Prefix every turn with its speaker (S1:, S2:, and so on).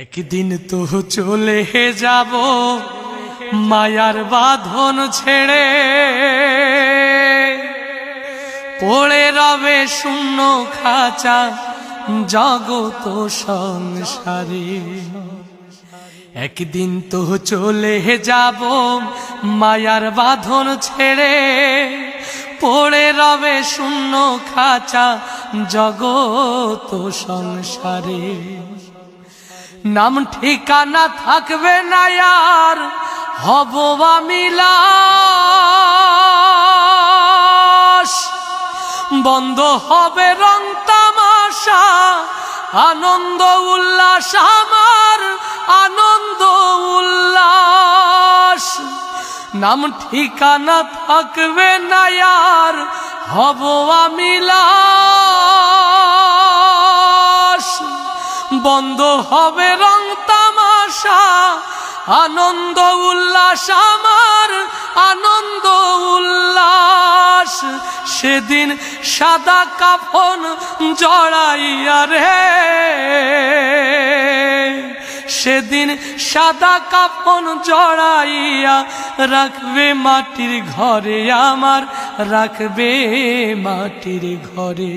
S1: একদিন তো চলে যাব মায়ার বাঁধন ছেড়ে, পড়ে রবে শূন্য খাঁচা জগত সংসারে। একদিন তো চলে যাব মায়ার বাঁধন ছেড়ে, পড়ে রবে শূন্য খাঁচা জগত সংসারে। নাম ঠিকানা থাকবে না আর হব আমি লাশ, বন্ধ হবে রং তামাশা আনন্দ উল্লাস আমার আনন্দ উল্লাস। নাম ঠিকানা থাকবে না আর হব আমি লাশ, বন্ধ হবে রং তামাশা আনন্দ উল্লাস আমার আনন্দ উল্লাস। সেদিন সাদা কাফন জড়াইয়া রে, সেদিন সাদা কাফন জড়াইয়া রাখবে মাটির ঘরে আমার, রাখবে মাটির ঘরে।